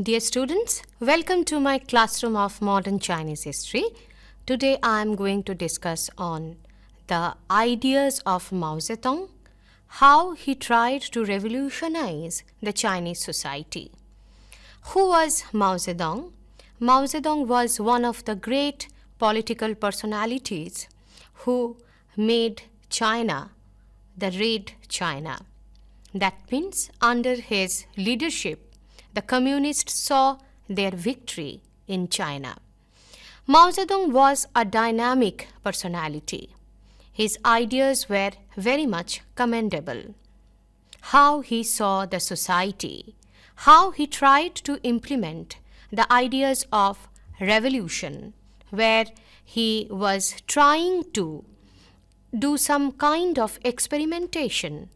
Dear students, welcome to my classroom of modern Chinese history. Today I am going to discuss on the ideas of Mao Zedong, how he tried to revolutionize the Chinese society. Who was Mao Zedong? Mao Zedong was one of the great political personalities who made China the Red China. That means under his leadership, the communists saw their victory in China. Mao Zedong was a dynamic personality. His ideas were very much commendable. How he saw the society, how he tried to implement the ideas of revolution, where he was trying to do some kind of experimentation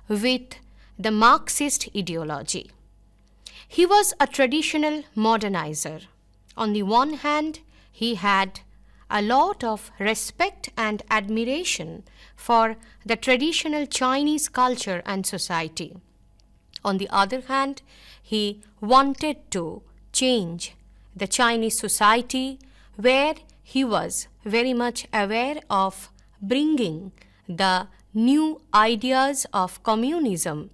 with the Marxist ideology. He was a traditional modernizer. On the one hand, he had a lot of respect and admiration for the traditional Chinese culture and society. On the other hand, he wanted to change the Chinese society, where he was very much aware of bringing the new ideas of communism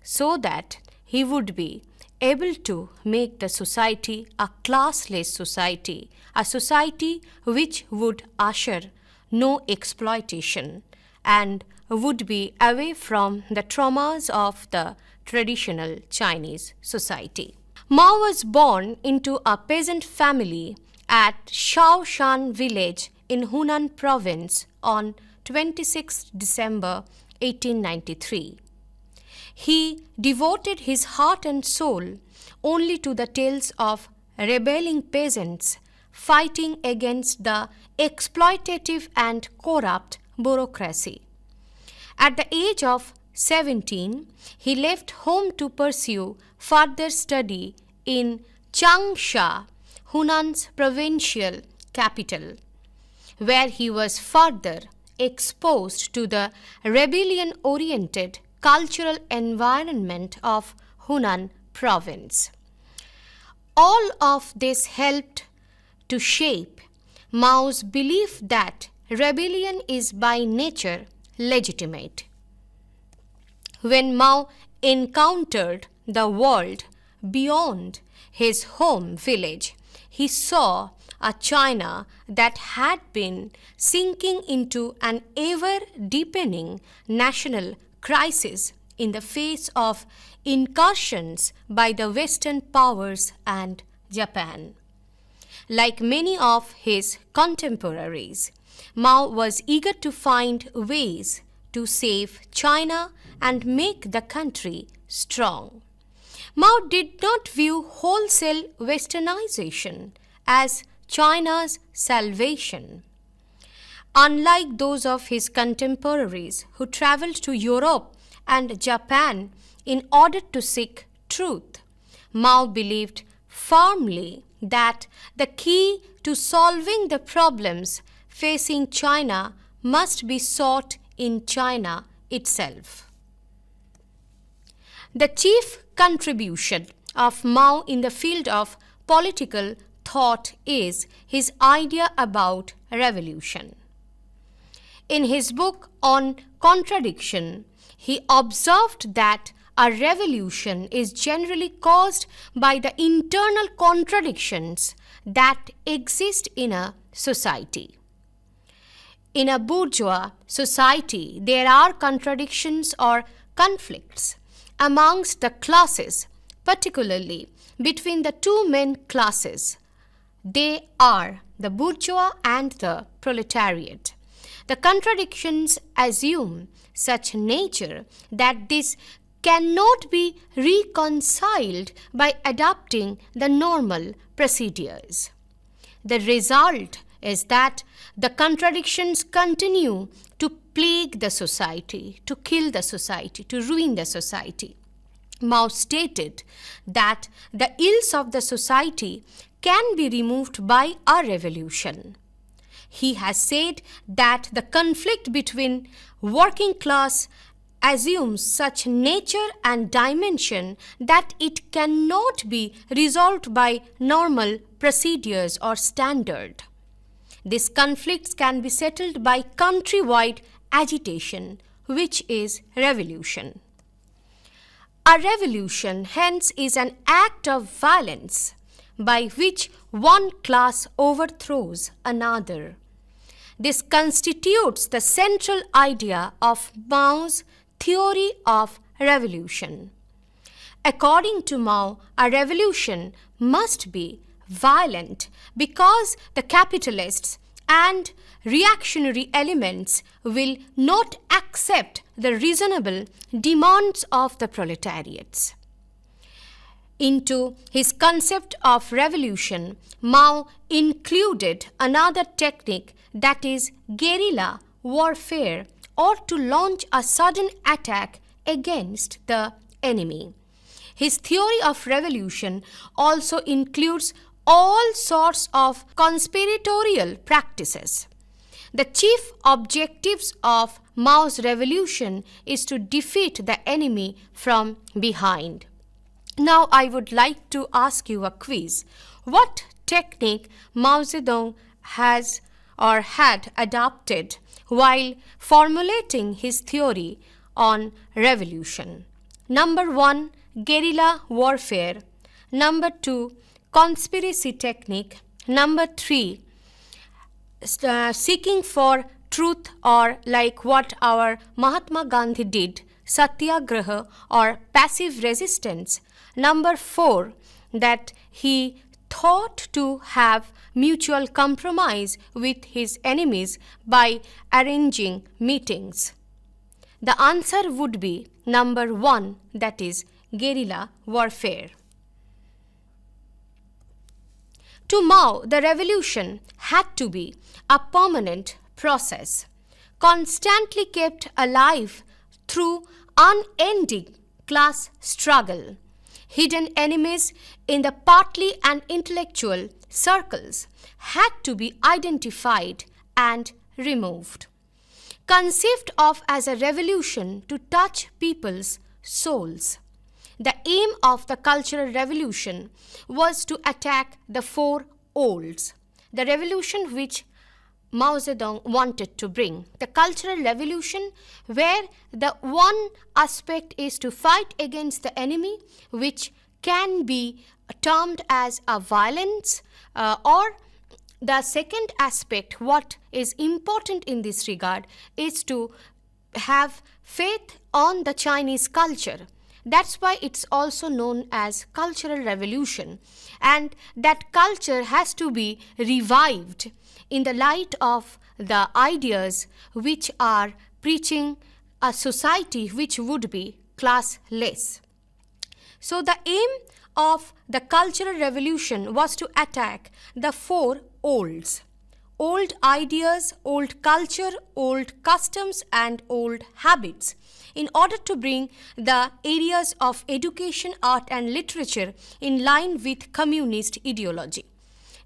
so that he would be able to make the society a classless society, a society which would usher no exploitation and would be away from the traumas of the traditional Chinese society. Mao was born into a peasant family at Shaoshan village in Hunan province on 26 December 1893. He devoted his heart and soul only to the tales of rebelling peasants fighting against the exploitative and corrupt bureaucracy. At the age of 17, he left home to pursue further study in Changsha, Hunan's provincial capital, where he was further exposed to the rebellion-oriented cultural environment of Hunan province. All of this helped to shape Mao's belief that rebellion is by nature legitimate. When Mao encountered the world beyond his home village, he saw a China that had been sinking into an ever-deepening national crisis in the face of incursions by the Western powers and Japan. Like many of his contemporaries, Mao was eager to find ways to save China and make the country strong. Mao did not view wholesale westernization as China's salvation. Unlike those of his contemporaries who traveled to Europe and Japan in order to seek truth, Mao believed firmly that the key to solving the problems facing China must be sought in China itself. The chief contribution of Mao in the field of political thought is his idea about revolution. In his book on contradiction, he observed that a revolution is generally caused by the internal contradictions that exist in a society. In a bourgeois society, there are contradictions or conflicts amongst the classes, particularly between the two main classes. They are the bourgeois and the proletariat. The contradictions assume such nature that this cannot be reconciled by adopting the normal procedures. The result is that the contradictions continue to plague the society, to kill the society, to ruin the society. Mao stated that the ills of the society can be removed by a revolution. He has said that the conflict between working class assumes such nature and dimension that it cannot be resolved by normal procedures or standard. These conflicts can be settled by countrywide agitation, which is revolution. A revolution, hence, is an act of violence by which one class overthrows another. This constitutes the central idea of Mao's theory of revolution. According to Mao, a revolution must be violent because the capitalists and reactionary elements will not accept the reasonable demands of the proletariats. Into his concept of revolution, Mao included another technique, that is guerrilla warfare, or to launch a sudden attack against the enemy. His theory of revolution also includes all sorts of conspiratorial practices. The chief objectives of Mao's revolution is to defeat the enemy from behind. Now I would like to ask you a quiz. What technique Mao Zedong has or had adopted while formulating his theory on revolution? Number 1, guerrilla warfare. Number 2, conspiracy technique. Number 3, seeking for truth, or like what our Mahatma Gandhi did, satyagraha or passive resistance. Number 4, that he thought to have mutual compromise with his enemies by arranging meetings. The answer would be number 1, that is guerrilla warfare. To Mao, the revolution had to be a permanent process, constantly kept alive through unending class struggle. Hidden enemies in the partly and intellectual circles had to be identified and removed. Conceived of as a revolution to touch people's souls, the aim of the Cultural Revolution was to attack the four olds, the revolution which Mao Zedong wanted to bring. The Cultural Revolution, where the one aspect is to fight against the enemy, which can be termed as a violence, or the second aspect, what is important in this regard, is to have faith on the Chinese culture. That's why it's also known as Cultural Revolution. And that culture has to be revived in the light of the ideas which are preaching a society which would be classless. So the aim of the Cultural Revolution was to attack the four olds: old ideas, old culture, old customs, and old habits, in order to bring the areas of education, art, and literature in line with communist ideology.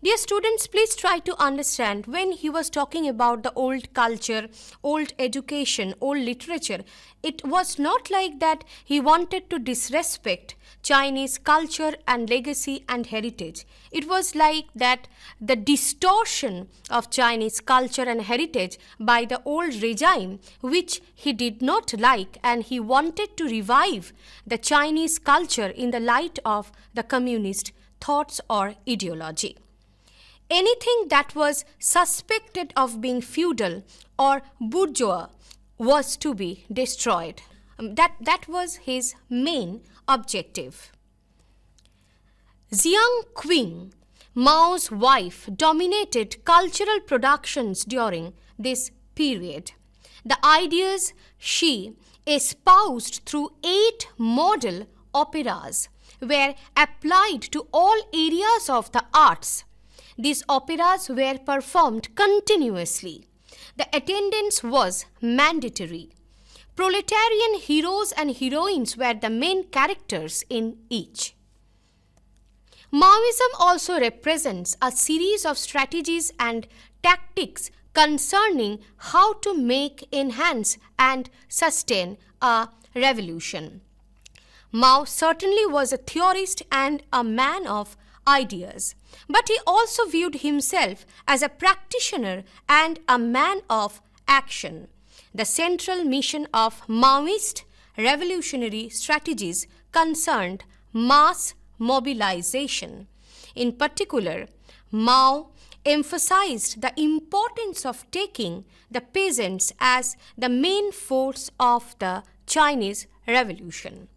Dear students, please try to understand, when he was talking about the old culture, old education, old literature, it was not like that he wanted to disrespect Chinese culture and legacy and heritage. It was like that the distortion of Chinese culture and heritage by the old regime, which he did not like, and he wanted to revive the Chinese culture in the light of the communist thoughts or ideology. Anything that was suspected of being feudal or bourgeois was to be destroyed. That was his main objective. Jiang Qing, Mao's wife, dominated cultural productions during this period. The ideas she espoused through 8 model operas were applied to all areas of the arts. These operas were performed continuously. The attendance was mandatory. Proletarian heroes and heroines were the main characters in each. Maoism also represents a series of strategies and tactics concerning how to make, enhance, and sustain a revolution. Mao certainly was a theorist and a man of ideas, but he also viewed himself as a practitioner and a man of action. The central mission of Maoist revolutionary strategies concerned mass mobilization. In particular, Mao emphasized the importance of taking the peasants as the main force of the Chinese revolution.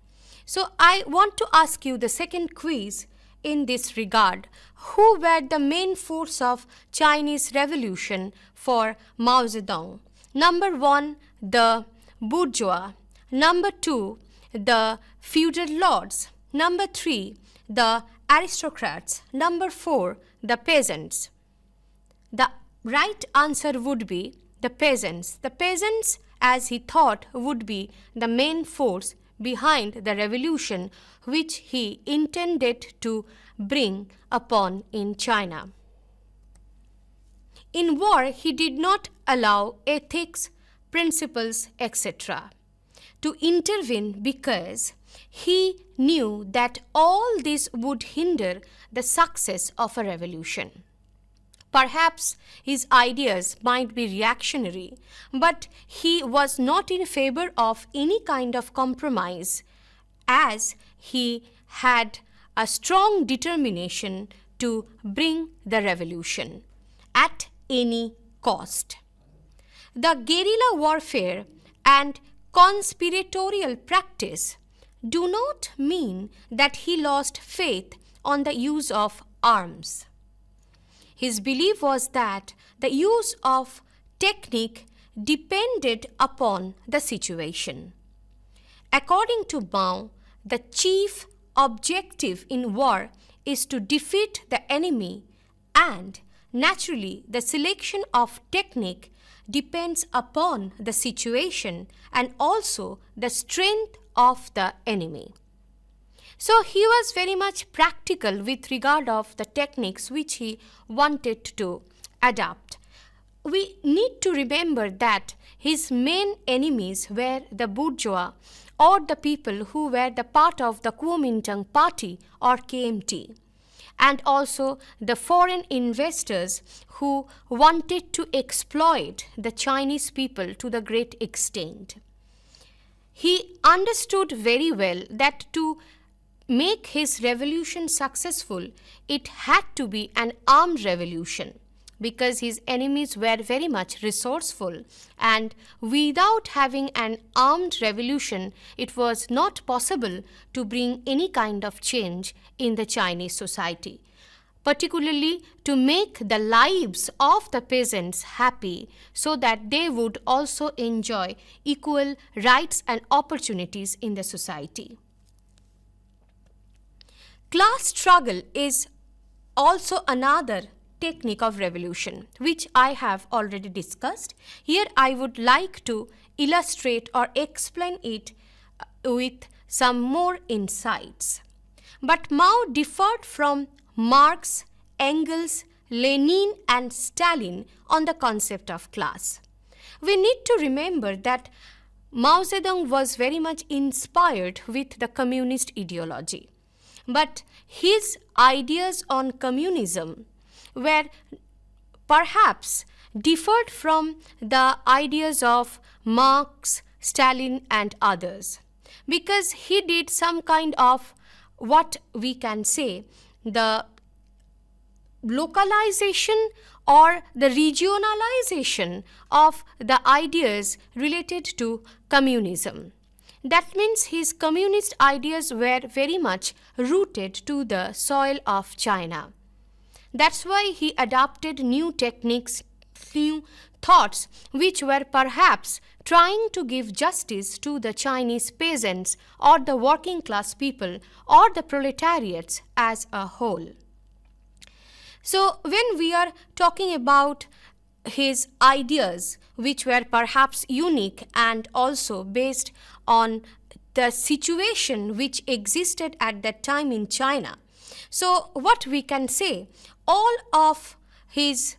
So I want to ask you the second quiz in this regard. Who were the main force of Chinese revolution for Mao Zedong? Number 1, the bourgeois. Number 2, the feudal lords. Number 3, the aristocrats. Number 4, the peasants. The right answer would be the peasants. The peasants, as he thought, would be the main force behind the revolution which he intended to bring upon in China. In war, he did not allow ethics, principles, etc. to intervene because he knew that all this would hinder the success of a revolution. Perhaps his ideas might be reactionary, but he was not in favor of any kind of compromise, as he had a strong determination to bring the revolution at any cost. The guerrilla warfare and conspiratorial practice do not mean that he lost faith on the use of arms. His belief was that the use of technique depended upon the situation. According to Mao, the chief objective in war is to defeat the enemy, and naturally the selection of technique depends upon the situation and also the strength of the enemy. So he was very much practical with regard of the techniques which he wanted to adapt. We need to remember that his main enemies were the bourgeois or the people who were the part of the Kuomintang party or KMT, and also the foreign investors who wanted to exploit the Chinese people to the great extent. He understood very well that to make his revolution successful, it had to be an armed revolution, because his enemies were very much resourceful, and without having an armed revolution, it was not possible to bring any kind of change in the Chinese society, particularly to make the lives of the peasants happy so that they would also enjoy equal rights and opportunities in the society. Class struggle is also another technique of revolution, which I have already discussed. Here I would like to illustrate or explain it with some more insights. But Mao differed from Marx, Engels, Lenin and Stalin on the concept of class. We need to remember that Mao Zedong was very much inspired with the communist ideology. But his ideas on communism were perhaps differed from the ideas of Marx, Stalin and others, because he did some kind of what we can say the localization or the regionalization of the ideas related to communism. That means his communist ideas were very much rooted to the soil of China. That's why he adopted new techniques, new thoughts, which were perhaps trying to give justice to the Chinese peasants or the working class people or the proletariats as a whole. So when we are talking about his ideas, which were perhaps unique and also based on the situation which existed at that time in China. So what we can say, all of his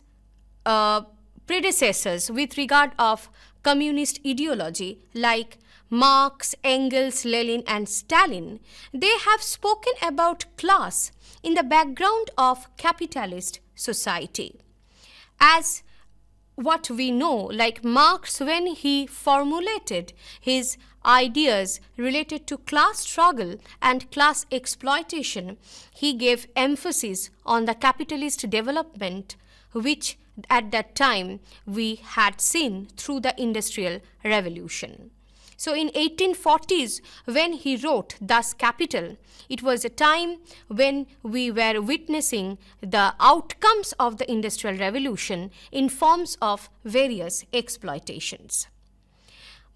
predecessors with regard of communist ideology like Marx, Engels, Lenin and Stalin, they have spoken about class in the background of capitalist society. As what we know, like Marx, when he formulated his ideas related to class struggle and class exploitation, he gave emphasis on the capitalist development, which at that time we had seen through the Industrial Revolution. So in 1840s, when he wrote Das Kapital, it was a time when we were witnessing the outcomes of the Industrial Revolution in forms of various exploitations.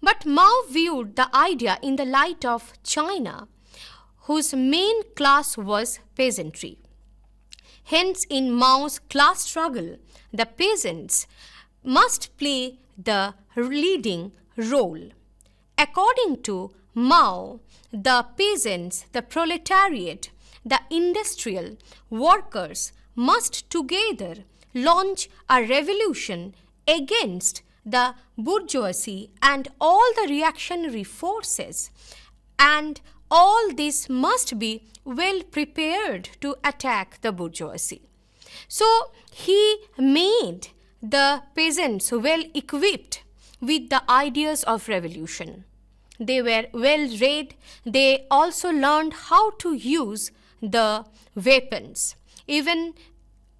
But Mao viewed the idea in the light of China, whose main class was peasantry. Hence, in Mao's class struggle, the peasants must play the leading role. According to Mao, the peasants, the proletariat, the industrial workers must together launch a revolution against the bourgeoisie and all the reactionary forces, and all this must be well prepared to attack the bourgeoisie. So he made the peasants well equipped with the ideas of revolution. They were well read. They also learned how to use the weapons. Even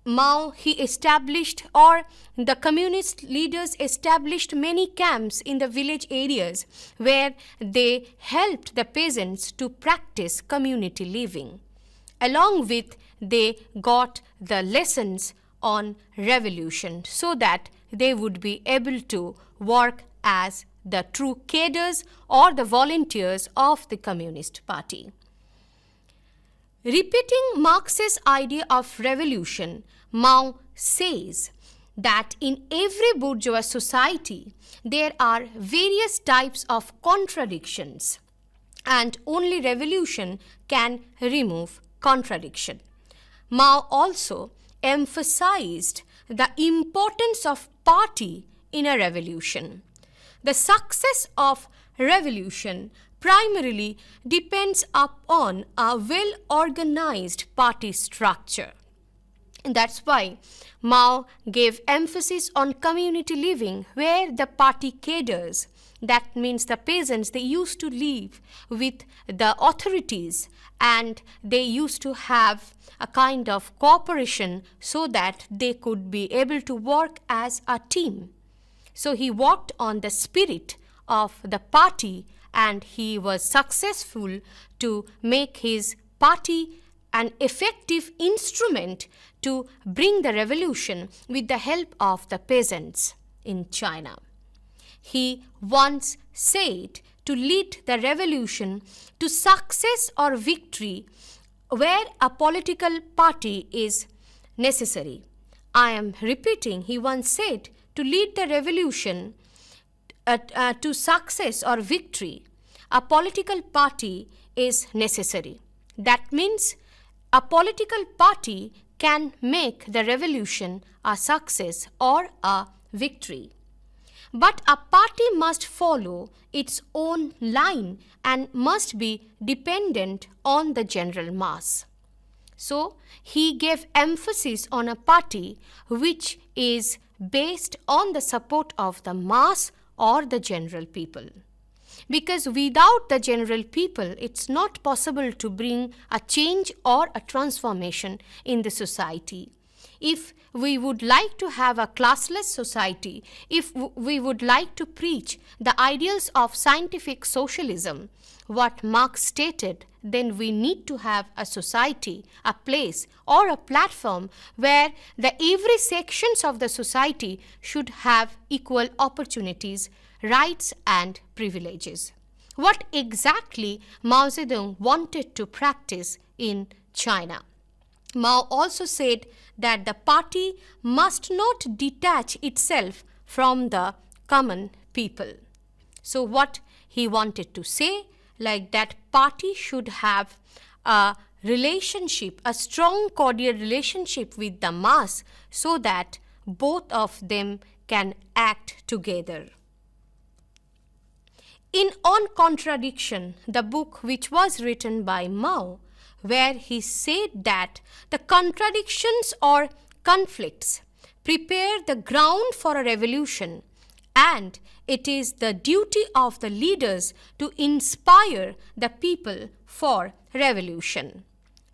Mao, he established, or the communist leaders established many camps in the village areas where they helped the peasants to practice community living. Along with, they got the lessons on revolution so that they would be able to work as the true cadres or the volunteers of the Communist Party. Repeating Marx's idea of revolution, Mao says that in every bourgeois society there are various types of contradictions, and only revolution can remove contradiction. Mao also emphasized the importance of party in a revolution. The success of revolution primarily depends upon a well-organized party structure. And that's why Mao gave emphasis on community living, where the party cadres, that means the peasants, they used to live with the authorities and they used to have a kind of cooperation so that they could be able to work as a team. So he worked on the spirit of the party and he was successful to make his party an effective instrument to bring the revolution with the help of the peasants in China. He once said to lead the revolution to success or victory where a political party is necessary. I am repeating, he once said to lead the revolution to success or victory, a political party is necessary. That means a political party can make the revolution a success or a victory. But a party must follow its own line and must be dependent on the general mass. So, he gave emphasis on a party which is based on the support of the mass or the general people. Because without the general people, it's not possible to bring a change or a transformation in the society. If we would like to have a classless society, if we would like to preach the ideals of scientific socialism, what Marx stated, then we need to have a society, a place or a platform where the every sections of the society should have equal opportunities, rights and privileges. What exactly Mao Zedong wanted to practice in China? Mao also said that the party must not detach itself from the common people. So what he wanted to say, like that party should have a relationship, a strong cordial relationship with the mass so that both of them can act together. In On Contradiction, the book which was written by Mao, where he said that the contradictions or conflicts prepare the ground for a revolution, and it is the duty of the leaders to inspire the people for revolution.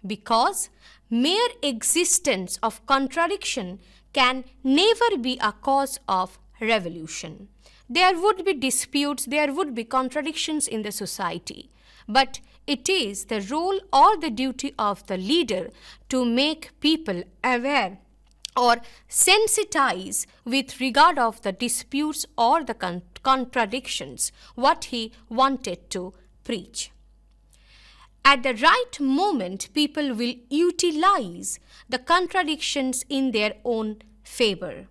Because mere existence of contradiction can never be a cause of revolution. There would be disputes, there would be contradictions in the society, but it is the role or the duty of the leader to make people aware or sensitize with regard of the disputes or the contradictions, what he wanted to preach. At the right moment, people will utilize the contradictions in their own favor.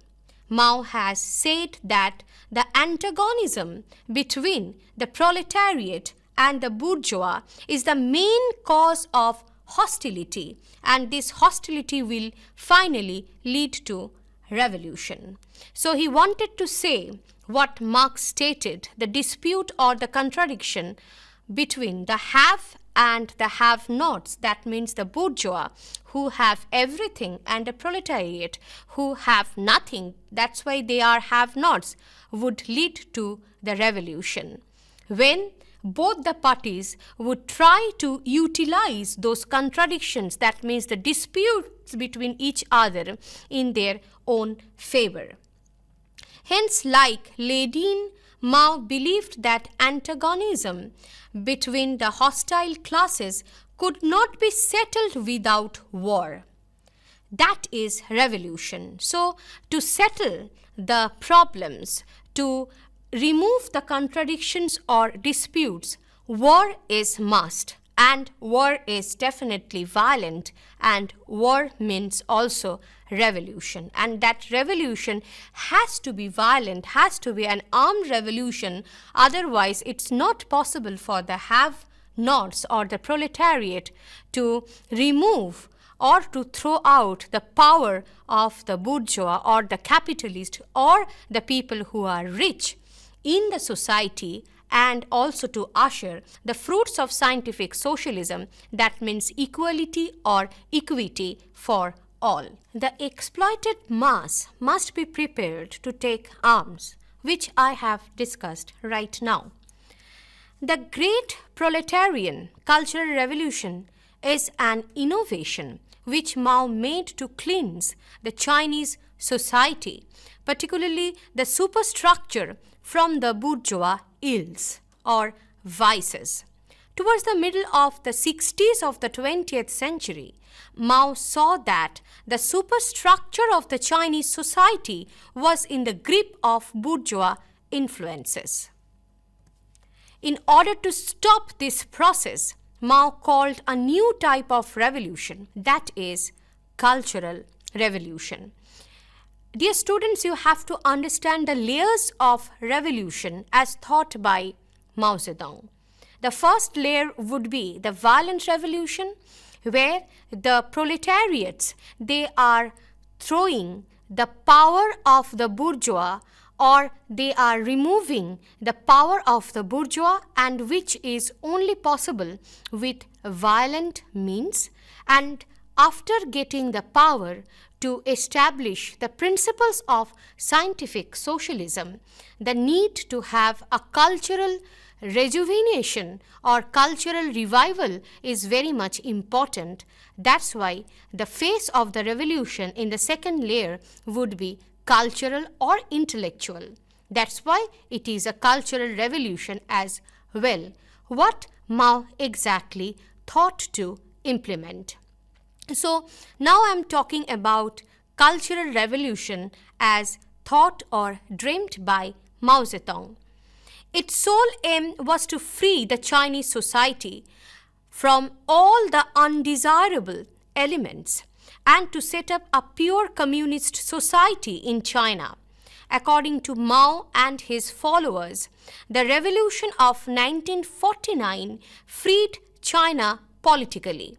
Mao has said that the antagonism between the proletariat and the bourgeois is the main cause of hostility, and this hostility will finally lead to revolution. So he wanted to say what Marx stated, the dispute or the contradiction between the have and the have-nots, that means the bourgeois who have everything and the proletariat who have nothing, that's why they are have-nots, would lead to the revolution. When both the parties would try to utilize those contradictions, that means the disputes between each other, in their own favor. Hence, like Lenin, Mao believed that antagonism between the hostile classes could not be settled without war. That is revolution. So, to settle the problems, to remove the contradictions or disputes, war is must, and war is definitely violent, and war means also revolution, and that revolution has to be violent, has to be an armed revolution, otherwise it's not possible for the have-nots or the proletariat to remove or to throw out the power of the bourgeois or the capitalist or the people who are rich in the society, and also to usher the fruits of scientific socialism, that means equality or equity for all. The exploited mass must be prepared to take arms, which I have discussed right now. The great proletarian cultural revolution is an innovation which Mao made to cleanse the Chinese society, particularly the superstructure, from the bourgeois ills or vices. Towards the middle of the 60s of the 20th century, Mao saw that the superstructure of the Chinese society was in the grip of bourgeois influences. In order to stop this process, Mao called a new type of revolution, that is cultural revolution. Dear students, you have to understand the layers of revolution as thought by Mao Zedong. The first layer would be the violent revolution, where the proletariats, they are throwing the power of the bourgeois, or they are removing the power of the bourgeois, and which is only possible with violent means. And after getting the power to establish the principles of scientific socialism, the need to have a cultural rejuvenation or cultural revival is very much important. That's why the face of the revolution in the second layer would be cultural or intellectual. That's why it is a cultural revolution as well. What Mao exactly thought to implement. So now I'm talking about cultural revolution as thought or dreamt by Mao Zedong. Its sole aim was to free the Chinese society from all the undesirable elements and to set up a pure communist society in China. According to Mao and his followers, the revolution of 1949 freed China politically.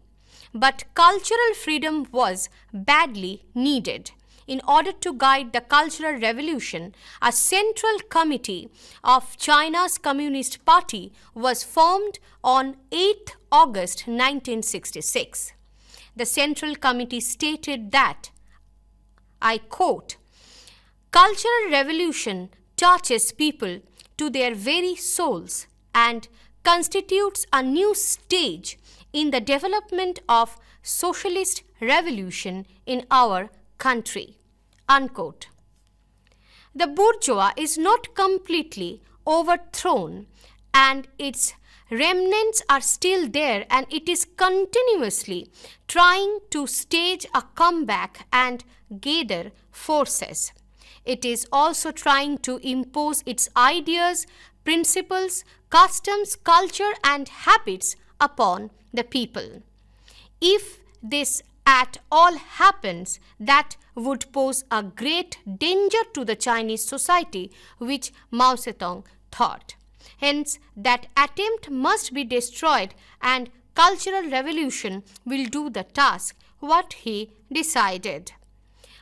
But cultural freedom was badly needed. in order to guide the Cultural Revolution, a central committee of China's Communist Party was formed on 8 August 1966. The Central Committee stated that, I quote, "Cultural revolution touches people to their very souls and constitutes a new stage in the development of socialist revolution in our country." Unquote. The bourgeois is not completely overthrown and its remnants are still there, and it is continuously trying to stage a comeback and gather forces. It is also trying to impose its ideas, principles, customs, culture, and habits upon the people. If this at all happens, that would pose a great danger to the Chinese society, which Mao Zedong thought. Hence, that attempt must be destroyed, and cultural revolution will do the task, what he decided.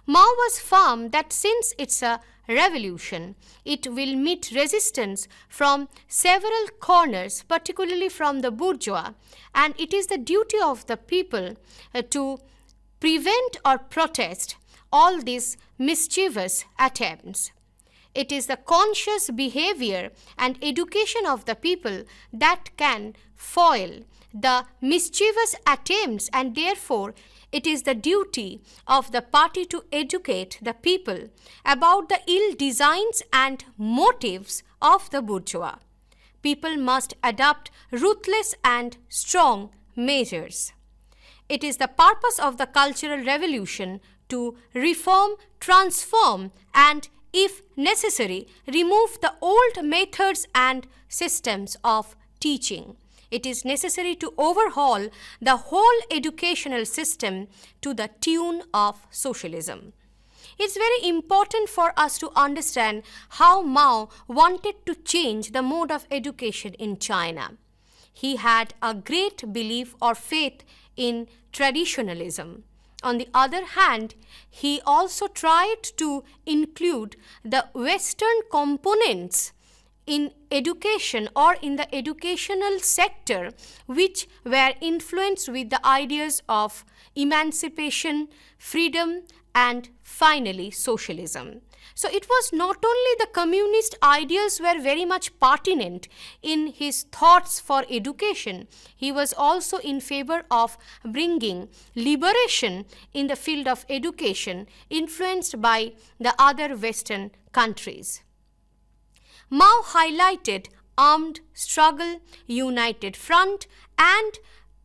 Mao was firm that since it's a revolution, it will meet resistance from several corners, particularly from the bourgeois, and it is the duty of the people to prevent or protest all these mischievous attempts. It is the conscious behavior and education of the people that can foil the mischievous attempts, and therefore it is the duty of the party to educate the people about the ill designs and motives of the bourgeois. People must adopt ruthless and strong measures. It is the purpose of the Cultural Revolution to reform, transform, and, if necessary, remove the old methods and systems of teaching. It is necessary to overhaul the whole educational system to the tune of socialism. It's very important for us to understand how Mao wanted to change the mode of education in China. He had a great belief or faith in traditionalism. On the other hand, he also tried to include the Western components in education or in the educational sector, which were influenced with the ideas of emancipation, freedom, and finally socialism. So it was not only the communist ideals were very much pertinent in his thoughts for education, he was also in favor of bringing liberation in the field of education, influenced by the other Western countries. Mao highlighted armed struggle, united front, and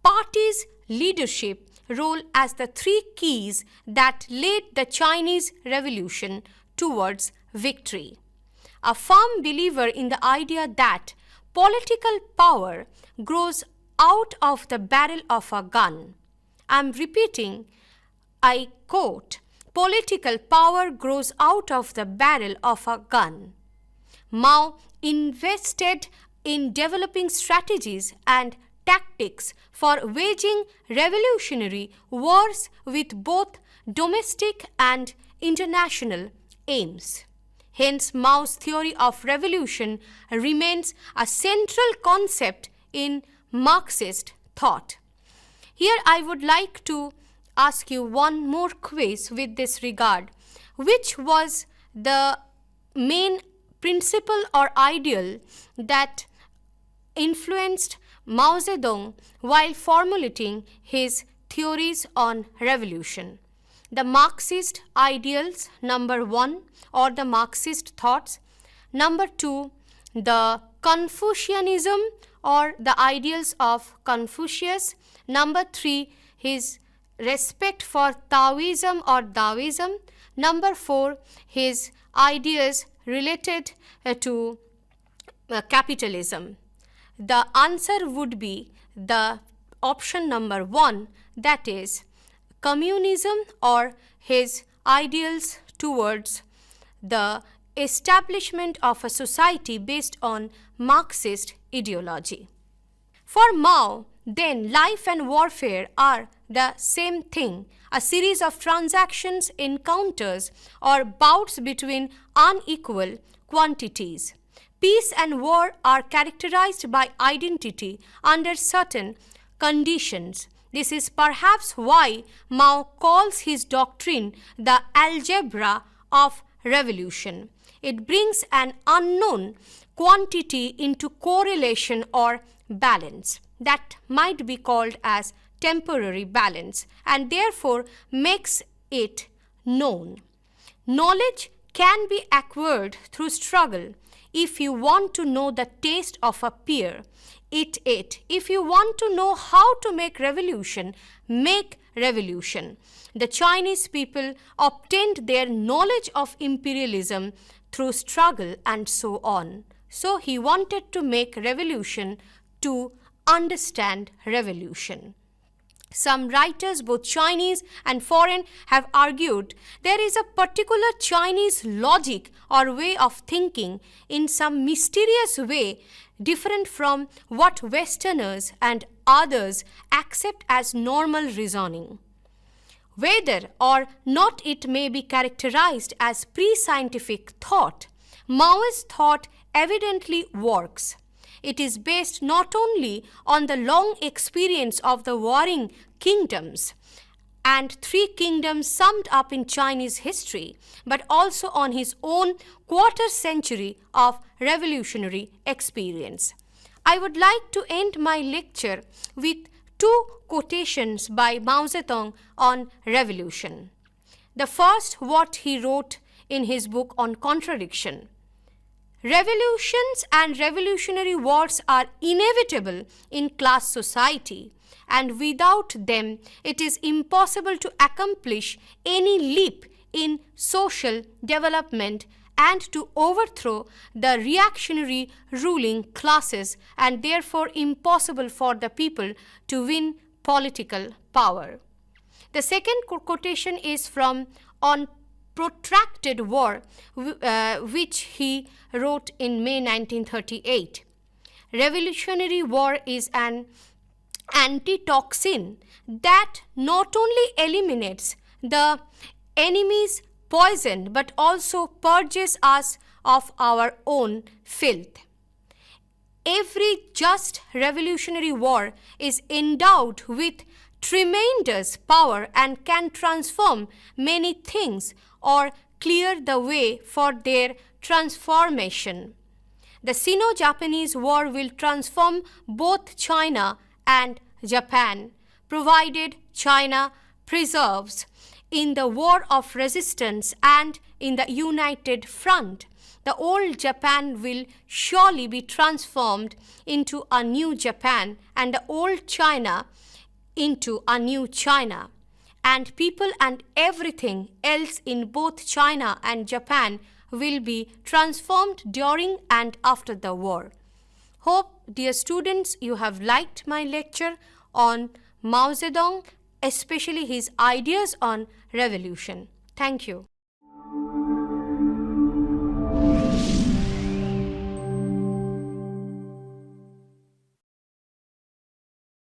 party's leadership role as the three keys that led the Chinese Revolution towards victory. A firm believer in the idea that political power grows out of the barrel of a gun. I'm repeating, I quote, "Political power grows out of the barrel of a gun." Mao invested in developing strategies and tactics for waging revolutionary wars with both domestic and international aims. Hence, Mao's theory of revolution remains a central concept in Marxist thought. Here I would like to ask you one more quiz with this regard. Which was the main principle or ideal that influenced Mao Zedong while formulating his theories on revolution? The Marxist ideals, number 1, or the Marxist thoughts. Number 2, the Confucianism or the ideals of Confucius. Number 3, his respect for Taoism or Taoism. Number 4, his ideas related to capitalism. The answer would be the option number 1, that is communism or his ideals towards the establishment of a society based on Marxist ideology. For Mao, then, life and warfare are the same thing, a series of transactions, encounters, or bouts between unequal quantities. Peace and war are characterized by identity under certain conditions. This is perhaps why Mao calls his doctrine the algebra of revolution. It brings an unknown quantity into correlation or balance that might be called as temporary balance, and therefore makes it known. Knowledge can be acquired through struggle. If you want to know the taste of a pear, eat it. If you want to know how to make revolution, make revolution. The Chinese people obtained their knowledge of imperialism through struggle and so on. So he wanted to make revolution to understand revolution. Some writers, both Chinese and foreign, have argued there is a particular Chinese logic or way of thinking in some mysterious way different from what Westerners and others accept as normal reasoning. Whether or not it may be characterized as pre-scientific thought, Maoist thought evidently works. It is based not only on the long experience of the warring kingdoms and three kingdoms summed up in Chinese history, but also on his own quarter century of revolutionary experience. I would like to end my lecture with two quotations by Mao Zedong on revolution. The first, what he wrote in his book on contradiction. Revolutions and revolutionary wars are inevitable in class society, and without them it is impossible to accomplish any leap in social development and to overthrow the reactionary ruling classes, and therefore impossible for the people to win political power. The second quotation is from On Protracted War, which he wrote in May 1938. Revolutionary war is an antitoxin that not only eliminates the enemy's poison but also purges us of our own filth. Every just revolutionary war is endowed with tremendous power and can transform many things or clear the way for their transformation. The Sino-Japanese War will transform both China and Japan, provided China perseveres in the war of resistance and in the united front. The old Japan will surely be transformed into a new Japan, and the old China into a new China. And people and everything else in both China and Japan will be transformed during and after the war. Hope, dear students, you have liked my lecture on Mao Zedong, especially his ideas on revolution. Thank you.